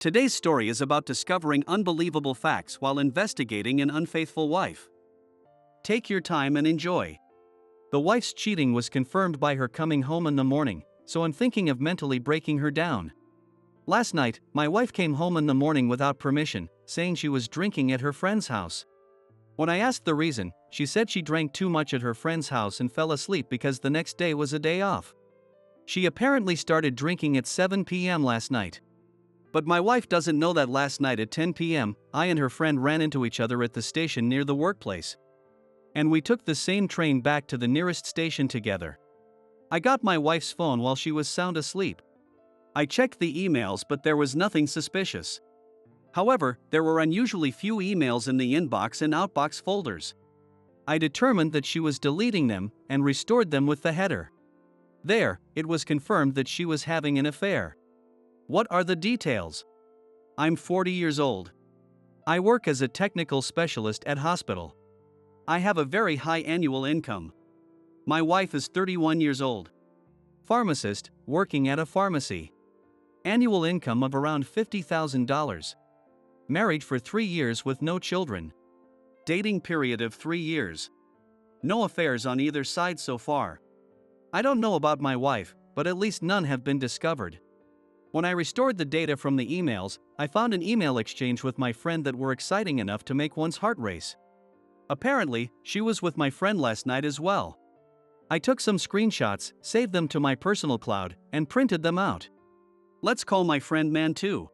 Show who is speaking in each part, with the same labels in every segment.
Speaker 1: Today's story is about discovering unbelievable facts while investigating an unfaithful wife. Take your time and enjoy. The wife's cheating was confirmed by her coming home in the morning, so I'm thinking of mentally breaking her down. Last night, my wife came home in the morning without permission, saying she was drinking at her friend's house. When I asked the reason, she said she drank too much at her friend's house and fell asleep because the next day was a day off. She apparently started drinking at 7 p.m. last night. But my wife doesn't know that last night at 10 p.m., I and her friend ran into each other at the station near the workplace. And we took the same train back to the nearest station together. I got my wife's phone while she was sound asleep. I checked the emails, but there was nothing suspicious. However, there were unusually few emails in the inbox and outbox folders. I determined that she was deleting them and restored them with the header. There, it was confirmed that she was having an affair. What are the details? I'm 40 years old. I work as a technical specialist at hospital. I have a very high annual income. My wife is 31 years old. Pharmacist, working at a pharmacy. Annual income of around $50,000. Married for 3 years with no children. Dating period of 3 years. No affairs on either side so far. I don't know about my wife, but at least none have been discovered. When I restored the data from the emails, I found an email exchange with my friend that were exciting enough to make one's heart race. Apparently, she was with my friend last night as well. I took some screenshots, saved them to my personal cloud, and printed them out. Let's call my friend Man 2.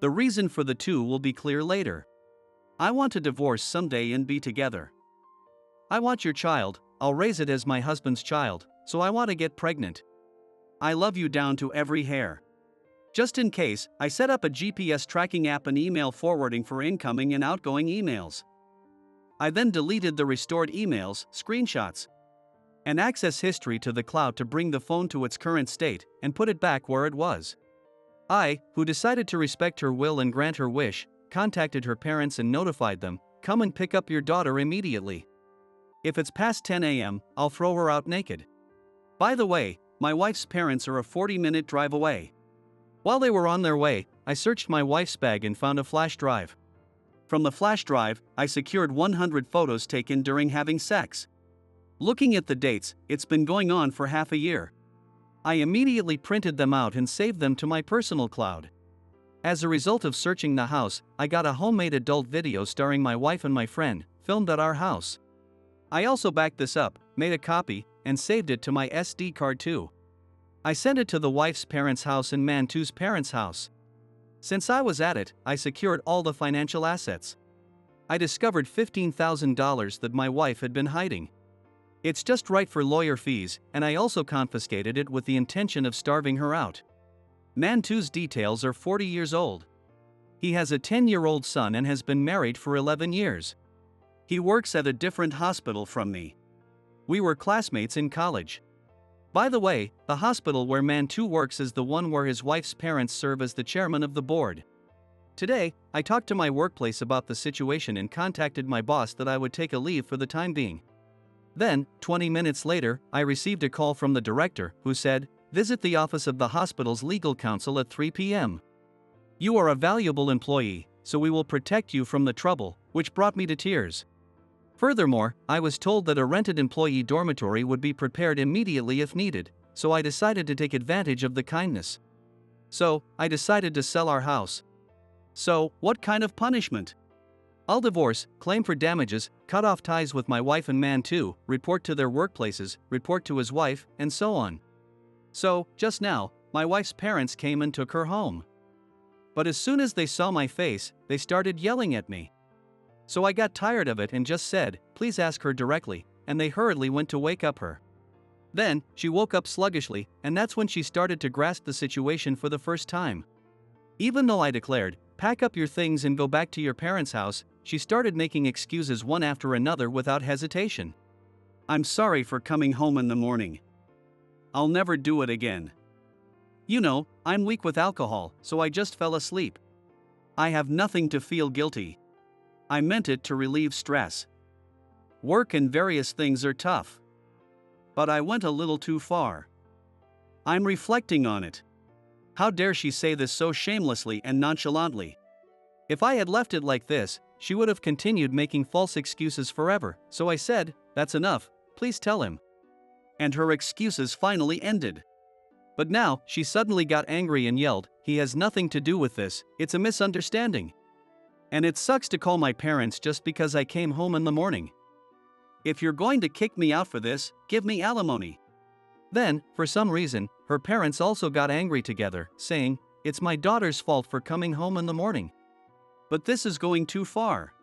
Speaker 1: The reason for the 2 will be clear later. I want to divorce someday and be together. I want your child, I'll raise it as my husband's child, so I want to get pregnant. I love you down to every hair. Just in case, I set up a GPS tracking app and email forwarding for incoming and outgoing emails. I then deleted the restored emails, screenshots, and access history to the cloud to bring the phone to its current state and put it back where it was. I, who decided to respect her will and grant her wish, contacted her parents and notified them, "Come and pick up your daughter immediately. If it's past 10 a.m., I'll throw her out naked." By the way, my wife's parents are a 40-minute drive away. While they were on their way, I searched my wife's bag and found a flash drive. From the flash drive, I secured 100 photos taken during having sex. Looking at the dates, it's been going on for half a year. I immediately printed them out and saved them to my personal cloud. As a result of searching the house, I got a homemade adult video starring my wife and my friend, filmed at our house. I also backed this up, made a copy, and saved it to my SD card too. I sent it to the wife's parents' house and Man 2's parents' house. Since I was at it, I secured all the financial assets. I discovered $15,000 that my wife had been hiding. It's just right for lawyer fees, and I also confiscated it with the intention of starving her out. Man 2's details are 40 years old. He has a 10-year-old son and has been married for 11 years. He works at a different hospital from me. We were classmates in college. By the way, the hospital where Man 2 works is the one where his wife's parents serve as the chairman of the board. Today, I talked to my workplace about the situation and contacted my boss that I would take a leave for the time being. Then, 20 minutes later, I received a call from the director, who said, "Visit the office of the hospital's legal counsel at 3 p.m. You are a valuable employee, so we will protect you from the trouble," which brought me to tears. Furthermore, I was told that a rented employee dormitory would be prepared immediately if needed, so I decided to take advantage of the kindness. So, I decided to sell our house. So, what kind of punishment? I'll divorce, claim for damages, cut off ties with my wife and Man 2, report to their workplaces, report to his wife, and so on. So, just now, my wife's parents came and took her home. But as soon as they saw my face, they started yelling at me. So I got tired of it and just said, "Please ask her directly," and they hurriedly went to wake up her. Then, she woke up sluggishly, and that's when she started to grasp the situation for the first time. Even though I declared, "Pack up your things and go back to your parents' house," she started making excuses one after another without hesitation. "I'm sorry for coming home in the morning. I'll never do it again. You know, I'm weak with alcohol, so I just fell asleep. I have nothing to feel guilty. I meant it to relieve stress. Work and various things are tough. But I went a little too far. I'm reflecting on it. How dare she say this so shamelessly and nonchalantly? If I had left it like this, she would have continued making false excuses forever, so I said, "That's enough, please tell him." And her excuses finally ended. But now, she suddenly got angry and yelled, "He has nothing to do with this, it's a misunderstanding. And it sucks to call my parents just because I came home in the morning. If you're going to kick me out for this, give me alimony." Then, for some reason, her parents also got angry together, saying, "It's my daughter's fault for coming home in the morning." But this is going too far.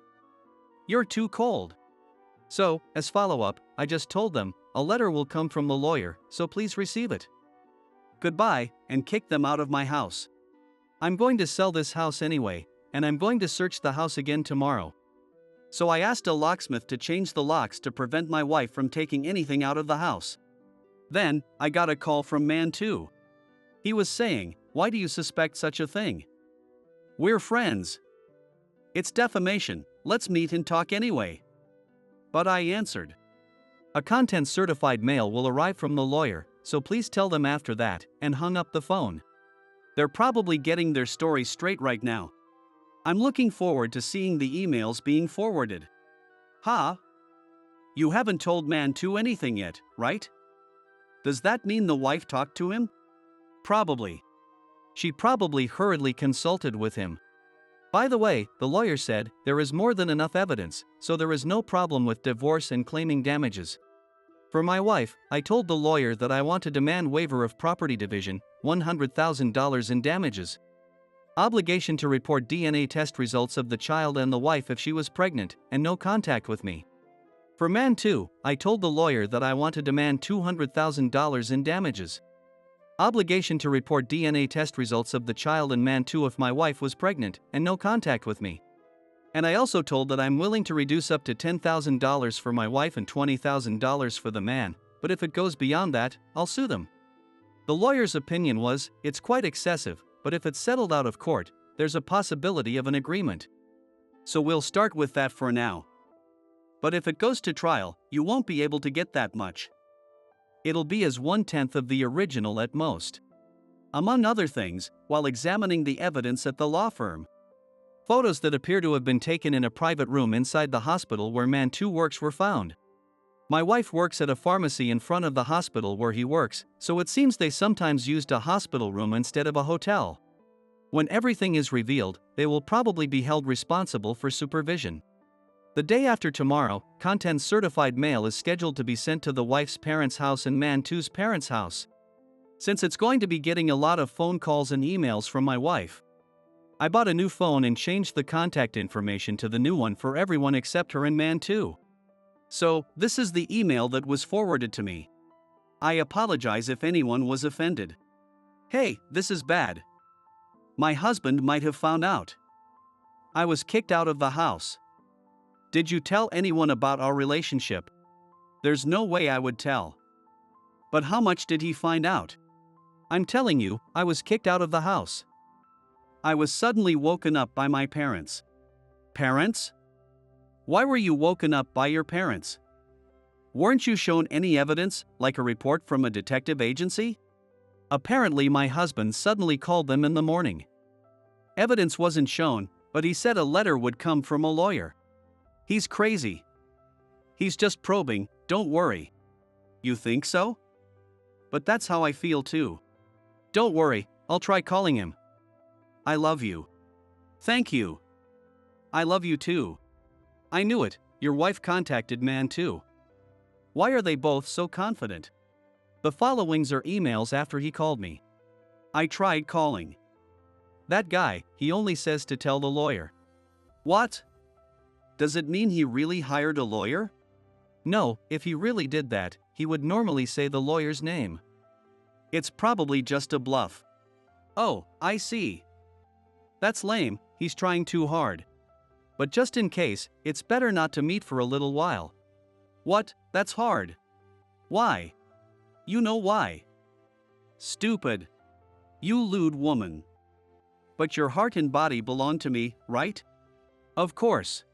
Speaker 1: You're too cold. So, as follow-up, I just told them, a letter will come from the lawyer, so please receive it. Goodbye, and kick them out of my house. I'm going to sell this house anyway, and I'm going to search the house again tomorrow. So I asked a locksmith to change the locks to prevent my wife from taking anything out of the house. Then, I got a call from man 2. He was saying, "Why do you suspect such a thing? We're friends. It's defamation, let's meet and talk anyway." But I answered, "A content-certified mail will arrive from the lawyer, so please tell them after that," and hung up the phone. They're probably getting their story straight right now. I'm looking forward to seeing the emails being forwarded. Ha! You haven't told man 2 anything yet, right? Does that mean the wife talked to him? Probably. She probably hurriedly consulted with him. By the way, the lawyer said, there is more than enough evidence, so there is no problem with divorce and claiming damages. For my wife, I told the lawyer that I want to demand waiver of property division, $100,000 in damages. Obligation to report DNA test results of the child and the wife if she was pregnant, and no contact with me. For man 2, I told the lawyer that I want to demand $200,000 in damages. Obligation to report DNA test results of the child and man 2 if my wife was pregnant, and no contact with me. And I also told that I'm willing to reduce up to $10,000 for my wife and $20,000 for the man, but if it goes beyond that, I'll sue them. The lawyer's opinion was, it's quite excessive, but if it's settled out of court, there's a possibility of an agreement. So we'll start with that for now. But if it goes to trial, you won't be able to get that much. It'll be as 1/10 of the original at most. Among other things, while examining the evidence at the law firm, photos that appear to have been taken in a private room inside the hospital where man 2 works were found. My wife works at a pharmacy in front of the hospital where he works, so it seems they sometimes used a hospital room instead of a hotel. When everything is revealed, they will probably be held responsible for supervision. The day after tomorrow, content-certified mail is scheduled to be sent to the wife's parents' house and man 2's parents' house. Since it's going to be getting a lot of phone calls and emails from my wife, I bought a new phone and changed the contact information to the new one for everyone except her and man 2. So, this is the email that was forwarded to me. I apologize if anyone was offended. Hey, this is bad. My husband might have found out. I was kicked out of the house. Did you tell anyone about our relationship? There's no way I would tell. But how much did he find out? I'm telling you, I was kicked out of the house. I was suddenly woken up by my parents. Parents? Why were you woken up by your parents? Weren't you shown any evidence, like a report from a detective agency? Apparently my husband suddenly called them in the morning. Evidence wasn't shown, but he said a letter would come from a lawyer. He's crazy. He's just probing, don't worry. You think so? But that's how I feel too. Don't worry, I'll try calling him. I love you. Thank you. I love you too. I knew it, your wife contacted man 2. Why are they both so confident? The followings are emails after he called me. I tried calling. That guy, he only says to tell the lawyer. What? Does it mean he really hired a lawyer? No, if he really did that, he would normally say the lawyer's name. It's probably just a bluff. Oh, I see. That's lame, he's trying too hard. But just in case, it's better not to meet for a little while. What? That's hard. Why? You know why. Stupid. You lewd woman. But your heart and body belong to me, right? Of course.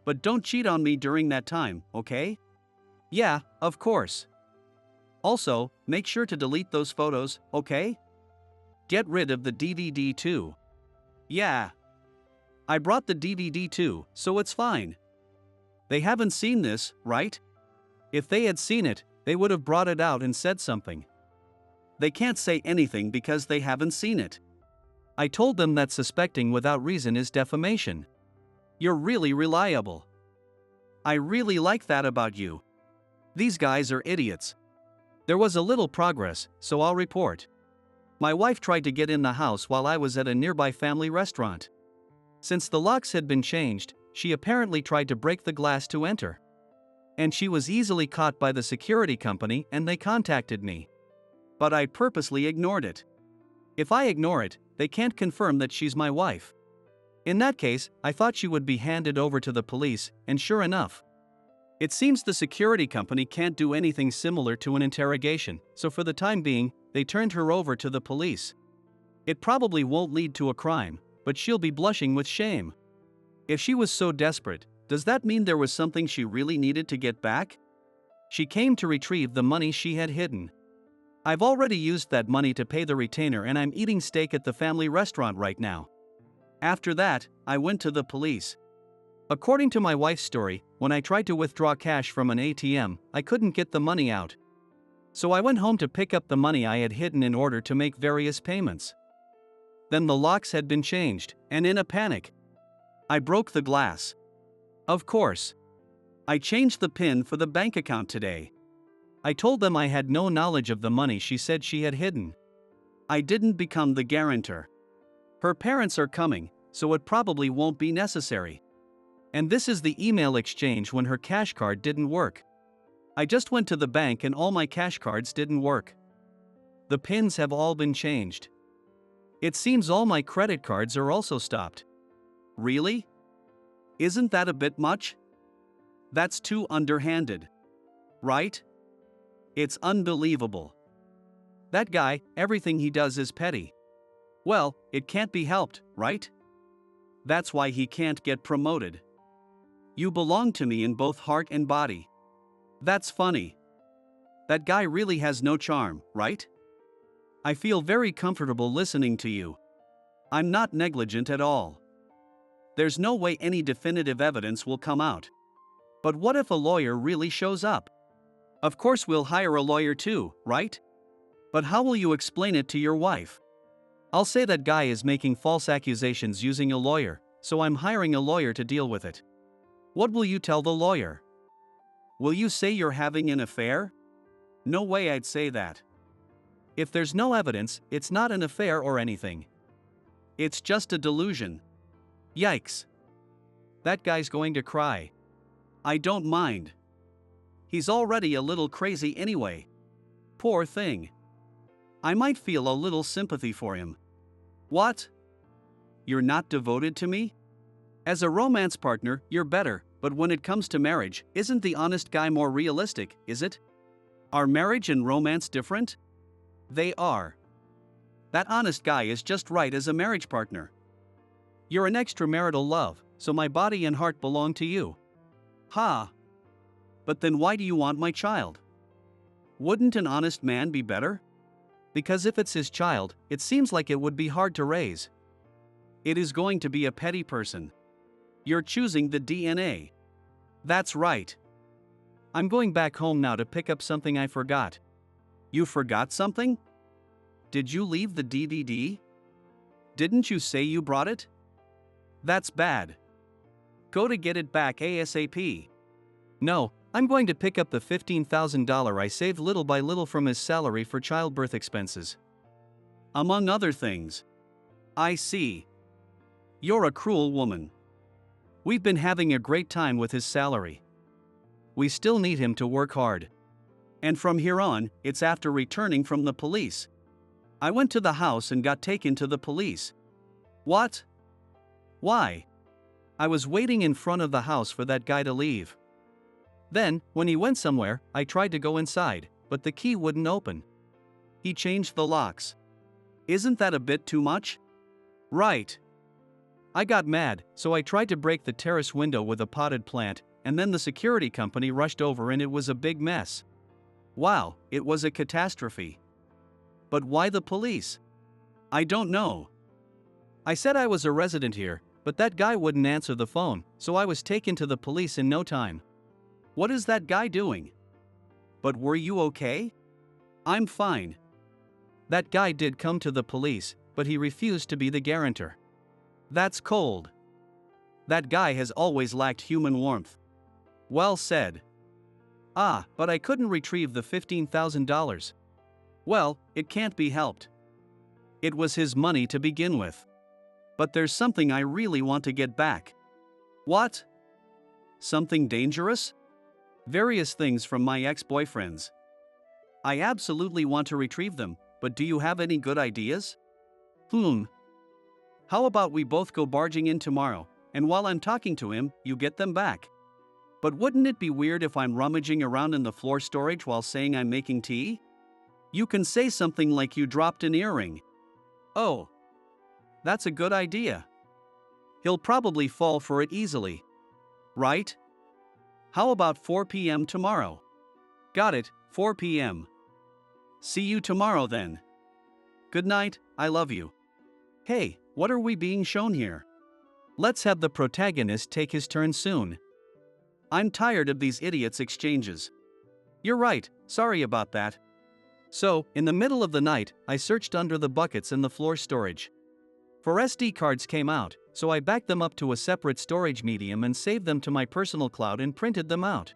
Speaker 1: But don't cheat on me during that time, okay? Yeah, of course. Also, make sure to delete those photos, okay? Get rid of the DVD too. Yeah. I brought the DVD too, so it's fine. They haven't seen this, right? If they had seen it, they would have brought it out and said something. They can't say anything because they haven't seen it. I told them that suspecting without reason is defamation. You're really reliable. I really like that about you. These guys are idiots. There was a little progress, so I'll report. My wife tried to get in the house while I was at a nearby family restaurant. Since the locks had been changed, she apparently tried to break the glass to enter. And she was easily caught by the security company and they contacted me. But I purposely ignored it. If I ignore it, they can't confirm that she's my wife. In that case, I thought she would be handed over to the police, and sure enough. It seems the security company can't do anything similar to an interrogation, so for the time being, they turned her over to the police. It probably won't lead to a crime, but she'll be blushing with shame. If she was so desperate, does that mean there was something she really needed to get back? She came to retrieve the money she had hidden. I've already used that money to pay the retainer and I'm eating steak at the family restaurant right now. After that, I went to the police. According to my wife's story, when I tried to withdraw cash from an ATM, I couldn't get the money out. So I went home to pick up the money I had hidden in order to make various payments. Then the locks had been changed, and in a panic, I broke the glass. Of course. I changed the PIN for the bank account today. I told them I had no knowledge of the money she said she had hidden. I didn't become the guarantor. Her parents are coming, so it probably won't be necessary. And this is the email exchange when her cash card didn't work. I just went to the bank and all my cash cards didn't work. The pins have all been changed. It seems all my credit cards are also stopped. Really? Isn't that a bit much? That's too underhanded. Right? It's unbelievable. That guy, everything he does is petty. Well, it can't be helped, right? That's why he can't get promoted. You belong to me in both heart and body. That's funny. That guy really has no charm, right? I feel very comfortable listening to you. I'm not negligent at all. There's no way any definitive evidence will come out. But what if a lawyer really shows up? Of course we'll hire a lawyer too, right? But how will you explain it to your wife? I'll say that guy is making false accusations using a lawyer, so I'm hiring a lawyer to deal with it. What will you tell the lawyer? Will you say you're having an affair? No way I'd say that. If there's no evidence, it's not an affair or anything. It's just a delusion. Yikes. That guy's going to cry. I don't mind. He's already a little crazy anyway. Poor thing. I might feel a little sympathy for him. What? You're not devoted to me? As a romance partner, you're better, but when it comes to marriage, isn't the honest guy more realistic, is it? Are marriage and romance different? They are. That honest guy is just right as a marriage partner. You're an extramarital love, so my body and heart belong to you. Ha! But then why do you want my child? Wouldn't an honest man be better? Because if it's his child, it seems like it would be hard to raise. It is going to be a petty person. You're choosing the DNA. That's right. I'm going back home now to pick up something I forgot. You forgot something? Did you leave the DVD? Didn't you say you brought it? That's bad. Go to get it back ASAP. No, I'm going to pick up the $15,000 I saved little by little from his salary for childbirth expenses. Among other things. I see. You're a cruel woman. We've been having a great time with his salary. We still need him to work hard. And from here on, it's after returning from the police. I went to the house and got taken to the police. What? Why? I was waiting in front of the house for that guy to leave. Then, when he went somewhere, I tried to go inside, but the key wouldn't open. He changed the locks. Isn't that a bit too much? Right. I got mad, so I tried to break the terrace window with a potted plant, and then the security company rushed over and it was a big mess. Wow, it was a catastrophe. But why the police? I don't know. I said I was a resident here, but that guy wouldn't answer the phone, so I was taken to the police in no time. What is that guy doing? But were you okay? I'm fine. That guy did come to the police, but he refused to be the guarantor. That's cold. That guy has always lacked human warmth. Well said. Ah, but I couldn't retrieve the $15,000. Well, it can't be helped. It was his money to begin with. But there's something I really want to get back. What? Something dangerous? Various things from my ex-boyfriends. I absolutely want to retrieve them, but do you have any good ideas? How about we both go barging in tomorrow, and while I'm talking to him, you get them back? But wouldn't it be weird if I'm rummaging around in the floor storage while saying I'm making tea? You can say something like you dropped an earring. Oh. That's a good idea. He'll probably fall for it easily. Right? How about 4 p.m. tomorrow? Got it, 4 p.m. See you tomorrow then. Good night, I love you. Hey, what are we being shown here? Let's have the protagonist take his turn soon. I'm tired of these idiots' exchanges. You're right, sorry about that. So, in the middle of the night, I searched under the buckets in the floor storage. 4 SD cards came out, so I backed them up to a separate storage medium and saved them to my personal cloud and printed them out.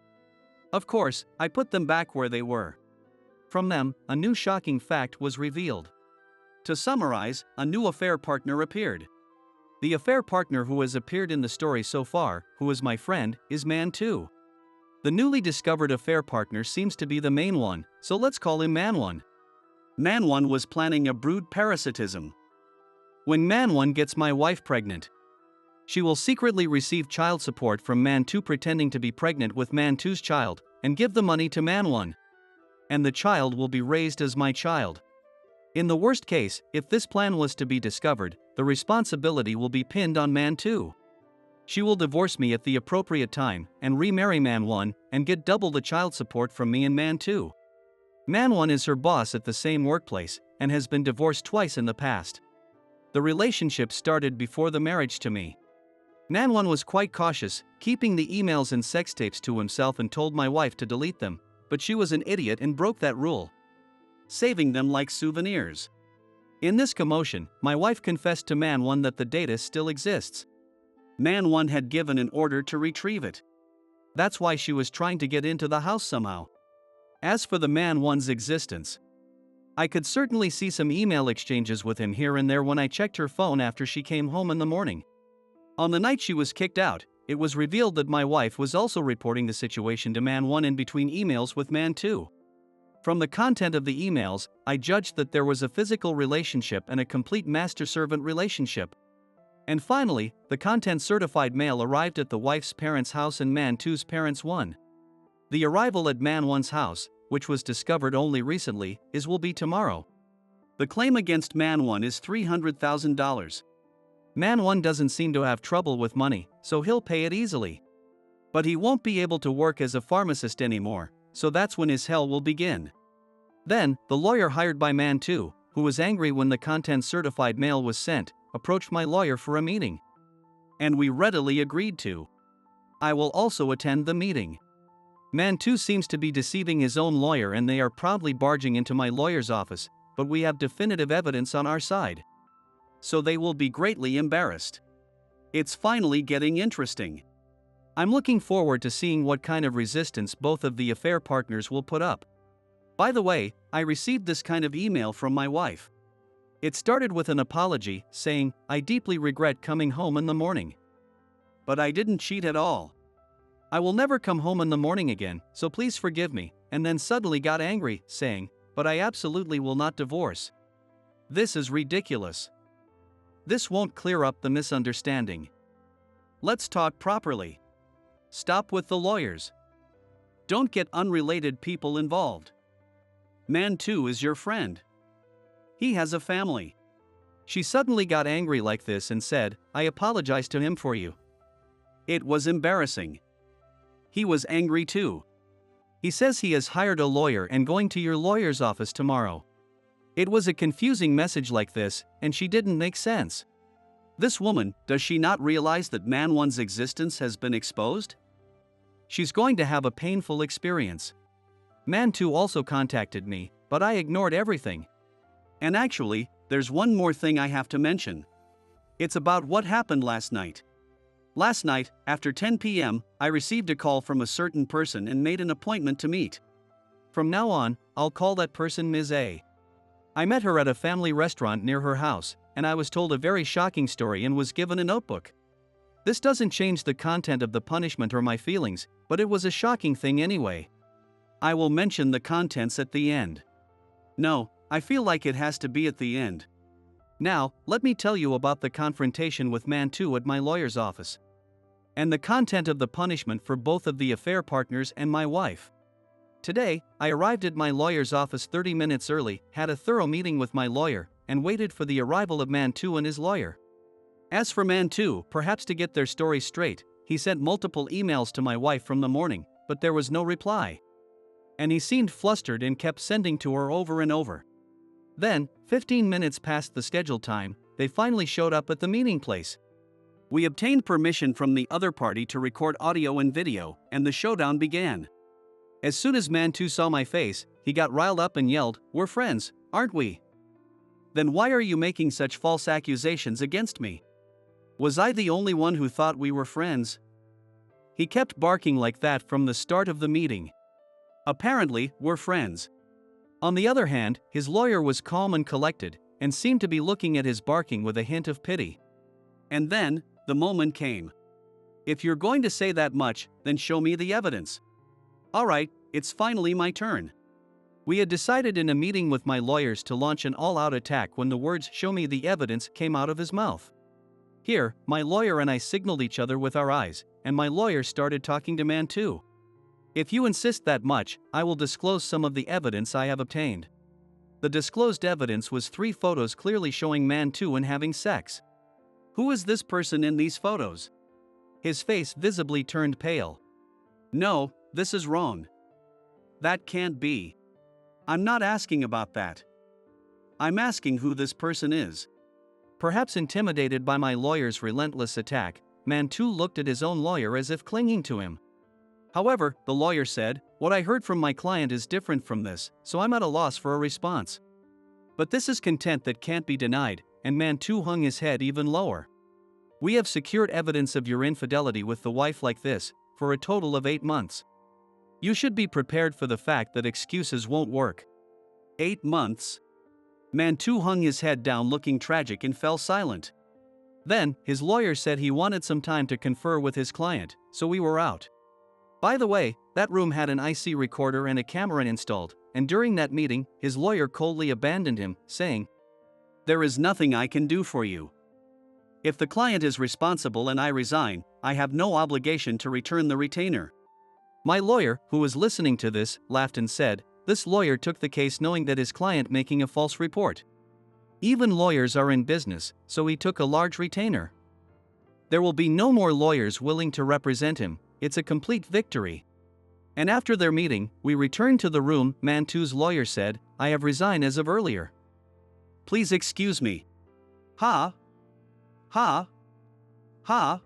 Speaker 1: Of course, I put them back where they were. From them, a new shocking fact was revealed. To summarize, a new affair partner appeared. The affair partner who has appeared in the story so far, who is my friend, is Man 2. The newly discovered affair partner seems to be the main one, so let's call him Man 1. Man 1 was planning a brood parasitism. When Man 1 gets my wife pregnant, she will secretly receive child support from Man 2 pretending to be pregnant with Man 2's child, and give the money to Man 1. And the child will be raised as my child. In the worst case, if this plan was to be discovered, the responsibility will be pinned on Man 2. She will divorce me at the appropriate time, and remarry Man 1, and get double the child support from me and Man 2. Man 1 is her boss at the same workplace, and has been divorced twice in the past. The relationship started before the marriage to me. Man 1 was quite cautious, keeping the emails and sex tapes to himself and told my wife to delete them, but she was an idiot and broke that rule, saving them like souvenirs. In this commotion, my wife confessed to Man 1 that the data still exists. Man 1 had given an order to retrieve it. That's why she was trying to get into the house somehow. As for the Man 1's existence, I could certainly see some email exchanges with him here and there when I checked her phone after she came home in the morning. On the night she was kicked out, it was revealed that my wife was also reporting the situation to Man 1 in between emails with Man 2. From the content of the emails, I judged that there was a physical relationship and a complete master-servant relationship. And finally, the content-certified mail arrived at the wife's parents' house and Man 2's parents' one. The arrival at Man 1's house, which was discovered only recently, will be tomorrow. The claim against Man 1 is $300,000. Man 1 doesn't seem to have trouble with money, so he'll pay it easily. But he won't be able to work as a pharmacist anymore, so that's when his hell will begin. Then, the lawyer hired by Man 2, who was angry when the content-certified mail was sent, approached my lawyer for a meeting. And we readily agreed to. I will also attend the meeting. Man 2 seems to be deceiving his own lawyer and they are proudly barging into my lawyer's office, but we have definitive evidence on our side. So they will be greatly embarrassed. It's finally getting interesting. I'm looking forward to seeing what kind of resistance both of the affair partners will put up. By the way, I received this kind of email from my wife. It started with an apology, saying, "I deeply regret coming home in the morning. But I didn't cheat at all. I will never come home in the morning again, so please forgive me," and then suddenly got angry, saying, "But I absolutely will not divorce. This is ridiculous. This won't clear up the misunderstanding. Let's talk properly. Stop with the lawyers. Don't get unrelated people involved. Man 2 is your friend. He has a family." She suddenly got angry like this and said, "I apologize to him for you." It was embarrassing. He was angry too. He says he has hired a lawyer and going to your lawyer's office tomorrow. It was a confusing message like this, and she didn't make sense. This woman, does she not realize that Man 1's existence has been exposed? She's going to have a painful experience. Man 2 also contacted me, but I ignored everything. And actually, there's one more thing I have to mention. It's about what happened last night. Last night, after 10 p.m., I received a call from a certain person and made an appointment to meet. From now on, I'll call that person Ms. A. I met her at a family restaurant near her house, and I was told a very shocking story and was given a notebook. This doesn't change the content of the punishment or my feelings, but it was a shocking thing anyway. I will mention the contents at the end. No, I feel like it has to be at the end. Now, let me tell you about the confrontation with Man 2 at my lawyer's office. And the content of the punishment for both of the affair partners and my wife. Today, I arrived at my lawyer's office 30 minutes early, had a thorough meeting with my lawyer, and waited for the arrival of Man 2 and his lawyer. As for Man 2, perhaps to get their story straight, he sent multiple emails to my wife from the morning, but there was no reply. And he seemed flustered and kept sending to her over and over. Then, 15 minutes past the scheduled time, they finally showed up at the meeting place. We obtained permission from the other party to record audio and video, and the showdown began. As soon as Man 2 saw my face, he got riled up and yelled, "We're friends, aren't we? Then why are you making such false accusations against me? Was I the only one who thought we were friends?" He kept barking like that from the start of the meeting. Apparently, we're friends. On the other hand, his lawyer was calm and collected, and seemed to be looking at his barking with a hint of pity. And then, the moment came. If you're going to say that much, then show me the evidence. Alright, it's finally my turn. We had decided in a meeting with my lawyers to launch an all-out attack when the words "show me the evidence" came out of his mouth. Here, my lawyer and I signaled each other with our eyes, and my lawyer started talking to Man 2. If you insist that much, I will disclose some of the evidence I have obtained. The disclosed evidence was 3 photos clearly showing Man 2 and having sex. Who is this person in these photos? His face visibly turned pale. No, this is wrong. That can't be. I'm not asking about that. I'm asking who this person is. Perhaps intimidated by my lawyer's relentless attack, Man 2 looked at his own lawyer as if clinging to him. However, the lawyer said, "What I heard from my client is different from this, so I'm at a loss for a response." But this is content that can't be denied, and Man 2 hung his head even lower. We have secured evidence of your infidelity with the wife like this, for a total of 8 months. You should be prepared for the fact that excuses won't work. 8 months? Man 2 hung his head down looking tragic and fell silent. Then, his lawyer said he wanted some time to confer with his client, so we were out. By the way, that room had an IC recorder and a camera installed, and during that meeting, his lawyer coldly abandoned him, saying, "There is nothing I can do for you. If the client is responsible and I resign, I have no obligation to return the retainer." My lawyer, who was listening to this, laughed and said, "This lawyer took the case knowing that his client making a false report. Even lawyers are in business, so he took a large retainer. There will be no more lawyers willing to represent him. It's a complete victory." And after their meeting, we returned to the room. Man 2's lawyer said, "I have resigned as of earlier. Please excuse me." Ha? Ha? Ha?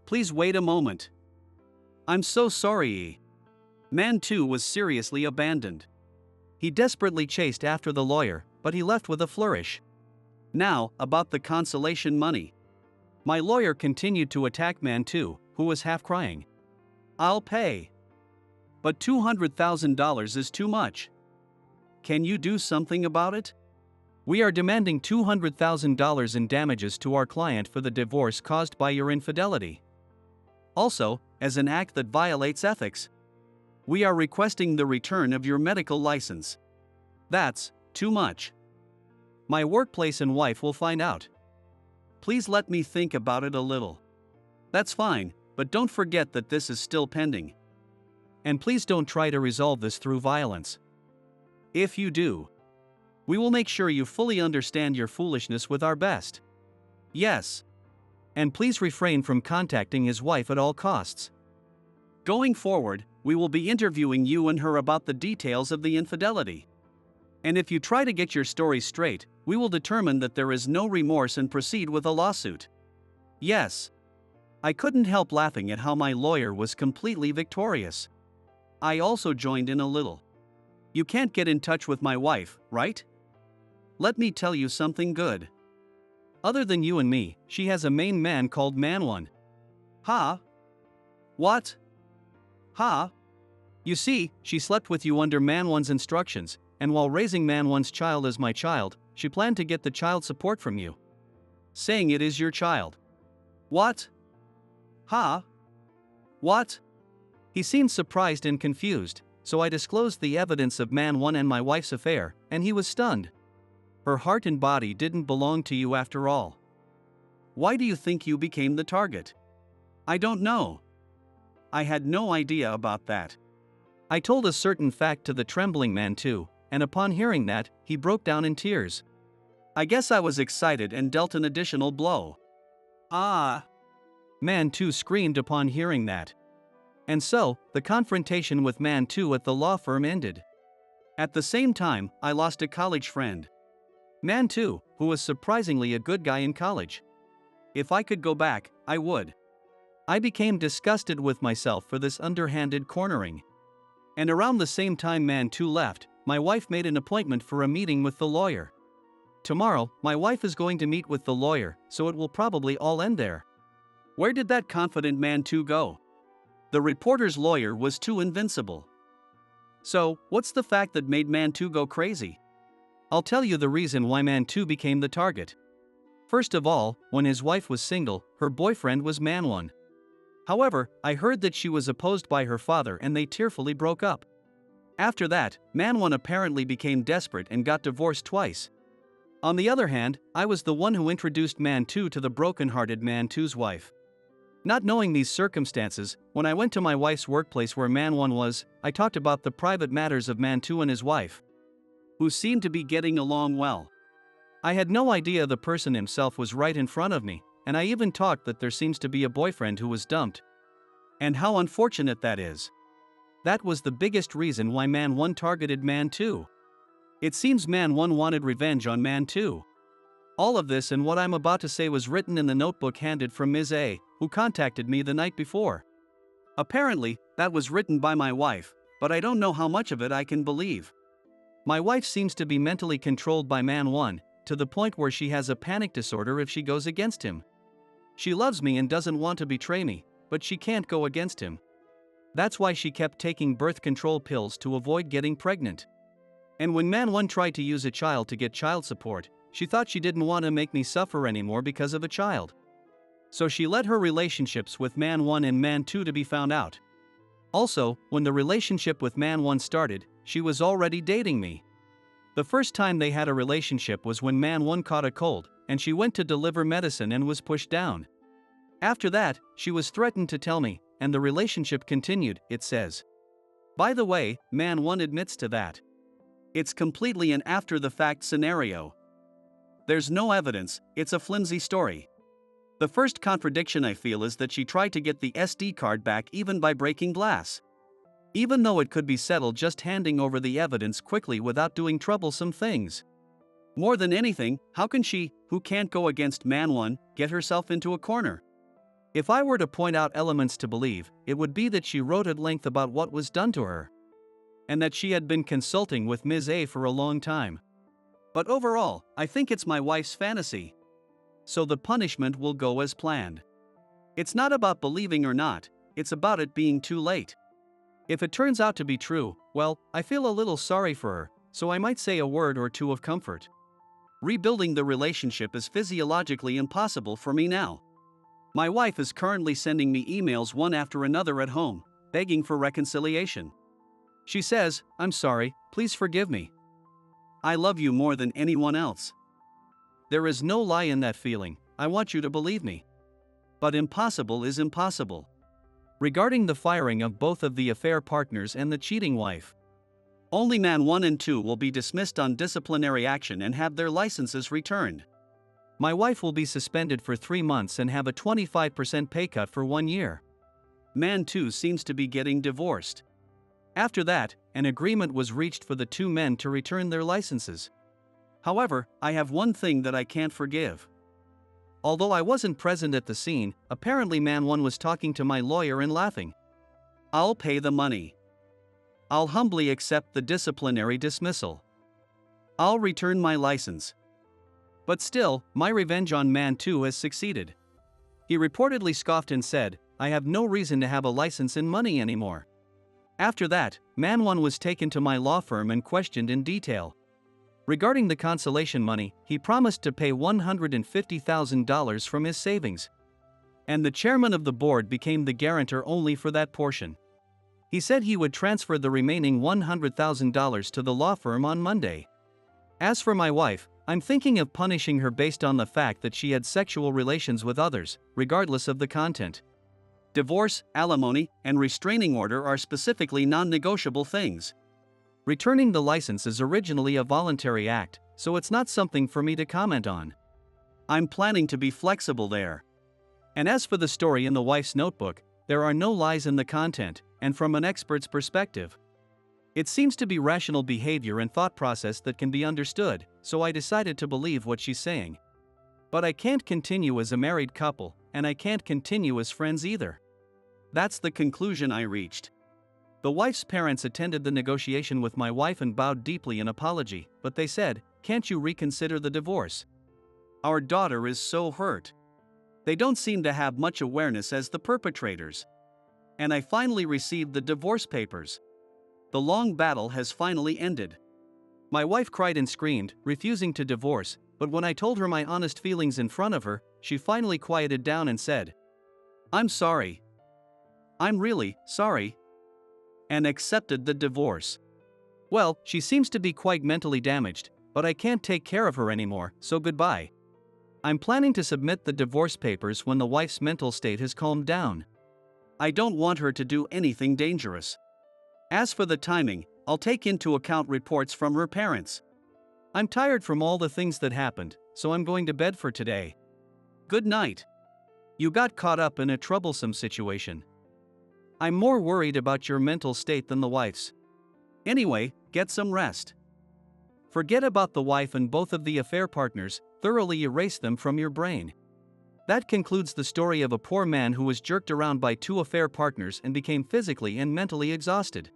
Speaker 1: Please wait a moment. I'm so sorry. Man 2 was seriously abandoned. He desperately chased after the lawyer, but he left with a flourish. Now, about the consolation money. My lawyer continued to attack Man 2, who was half crying. "I'll pay. But $200,000 is too much. Can you do something about it? We are demanding $200,000 in damages to our client for the divorce caused by your infidelity. Also, as an act that violates ethics, we are requesting the return of your medical license. That's too much. My workplace and wife will find out. Please let me think about it a little." That's fine, but don't forget that this is still pending. And please don't try to resolve this through violence. If you do, we will make sure you fully understand your foolishness with our best. Yes. And please refrain from contacting his wife at all costs. Going forward, we will be interviewing you and her about the details of the infidelity. And if you try to get your story straight, we will determine that there is no remorse and proceed with a lawsuit. Yes. I couldn't help laughing at how my lawyer was completely victorious. I also joined in a little. You can't get in touch with my wife, right? Let me tell you something good. Other than you and me, she has a main man called Man 1. Ha? What? Ha? You see, she slept with you under Man 1's instructions, and while raising Man 1's child as my child, she planned to get the child support from you, saying it is your child. What? Ha? What? He seemed surprised and confused, so I disclosed the evidence of Man 1 and my wife's affair, and he was stunned. Her heart and body didn't belong to you after all. Why do you think you became the target? I don't know. I had no idea about that. I told a certain fact to the trembling man too, and upon hearing that, he broke down in tears. I guess I was excited and dealt an additional blow. Ah! Man 2 screamed upon hearing that. And so, the confrontation with Man 2 at the law firm ended. At the same time, I lost a college friend. Man 2, who was surprisingly a good guy in college. If I could go back, I would. I became disgusted with myself for this underhanded cornering. And around the same time Man 2 left, my wife made an appointment for a meeting with the lawyer. Tomorrow, my wife is going to meet with the lawyer, so it will probably all end there. Where did that confident Man 2 go? The reporter's lawyer was too invincible. So, what's the fact that made Man 2 go crazy? I'll tell you the reason why Man 2 became the target. First of all, when his wife was single, her boyfriend was Man 1. However, I heard that she was opposed by her father and they tearfully broke up. After that, Man 1 apparently became desperate and got divorced twice. On the other hand, I was the one who introduced Man 2 to the broken-hearted Man 2's wife. Not knowing these circumstances, when I went to my wife's workplace where Man 1 was, I talked about the private matters of Man 2 and his wife, who seemed to be getting along well. I had no idea the person himself was right in front of me, and I even talked that there seems to be a boyfriend who was dumped. And how unfortunate that is. That was the biggest reason why Man 1 targeted Man 2. It seems Man 1 wanted revenge on Man 2. All of this and what I'm about to say was written in the notebook handed from Ms. A, who contacted me the night before. Apparently, that was written by my wife, but I don't know how much of it I can believe. My wife seems to be mentally controlled by Man 1, to the point where she has a panic disorder if she goes against him. She loves me and doesn't want to betray me, but she can't go against him. That's why she kept taking birth control pills to avoid getting pregnant. And when Man 1 tried to use a child to get child support, she thought she didn't want to make me suffer anymore because of a child. So she let her relationships with Man 1 and Man 2 to be found out. Also, when the relationship with Man 1 started, she was already dating me. The first time they had a relationship was when Man 1 caught a cold, and she went to deliver medicine and was pushed down. After that, she was threatened to tell me, and the relationship continued, it says. By the way, Man 1 admits to that. It's completely an after-the-fact scenario. There's no evidence, it's a flimsy story. The first contradiction I feel is that she tried to get the SD card back even by breaking glass. Even though it could be settled just handing over the evidence quickly without doing troublesome things. More than anything, how can she, who can't go against Man 1, get herself into a corner? If I were to point out elements to believe, it would be that she wrote at length about what was done to her. And that she had been consulting with Ms. A for a long time. But overall, I think it's my wife's fantasy. So the punishment will go as planned. It's not about believing or not, it's about it being too late. If it turns out to be true, well, I feel a little sorry for her, so I might say a word or two of comfort. Rebuilding the relationship is physiologically impossible for me now. My wife is currently sending me emails one after another at home, begging for reconciliation. She says, "I'm sorry, please forgive me. I love you more than anyone else." There is no lie in that feeling, I want you to believe me. But impossible is impossible. Regarding the firing of both of the affair partners and the cheating wife, only Man 1 and 2 will be dismissed on disciplinary action and have their licenses returned. My wife will be suspended for 3 months and have a 25% pay cut for 1 year. Man 2 seems to be getting divorced. After that, an agreement was reached for the two men to return their licenses. However, I have one thing that I can't forgive. Although I wasn't present at the scene, apparently man 1 was talking to my lawyer and laughing. I'll pay the money. I'll humbly accept the disciplinary dismissal. I'll return my license. But still, my revenge on man 2 has succeeded. He reportedly scoffed and said, "I have no reason to have a license and money anymore." After that, man 1 was taken to my law firm and questioned in detail. Regarding the consolation money, he promised to pay $150,000 from his savings. And the chairman of the board became the guarantor only for that portion. He said he would transfer the remaining $100,000 to the law firm on Monday. As for my wife, I'm thinking of punishing her based on the fact that she had sexual relations with others, regardless of the content. Divorce, alimony, and restraining order are specifically non-negotiable things. Returning the license is originally a voluntary act, so it's not something for me to comment on. I'm planning to be flexible there. And as for the story in the wife's notebook, there are no lies in the content, and from an expert's perspective, it seems to be rational behavior and thought process that can be understood, so I decided to believe what she's saying. But I can't continue as a married couple, and I can't continue as friends either. That's the conclusion I reached. The wife's parents attended the negotiation with my wife and bowed deeply in apology, but they said, "Can't you reconsider the divorce? Our daughter is so hurt." They don't seem to have much awareness as the perpetrators. And I finally received the divorce papers. The long battle has finally ended. My wife cried and screamed, refusing to divorce, but when I told her my honest feelings in front of her, she finally quieted down and said, "I'm sorry. I'm really sorry," and accepted the divorce. Well, she seems to be quite mentally damaged, but I can't take care of her anymore, so goodbye. I'm planning to submit the divorce papers when the wife's mental state has calmed down. I don't want her to do anything dangerous. As for the timing, I'll take into account reports from her parents. I'm tired from all the things that happened, so I'm going to bed for today. Good night. You got caught up in a troublesome situation. I'm more worried about your mental state than the wife's. Anyway, get some rest. Forget about the wife and both of the affair partners, thoroughly erase them from your brain. That concludes the story of a poor man who was jerked around by two affair partners and became physically and mentally exhausted.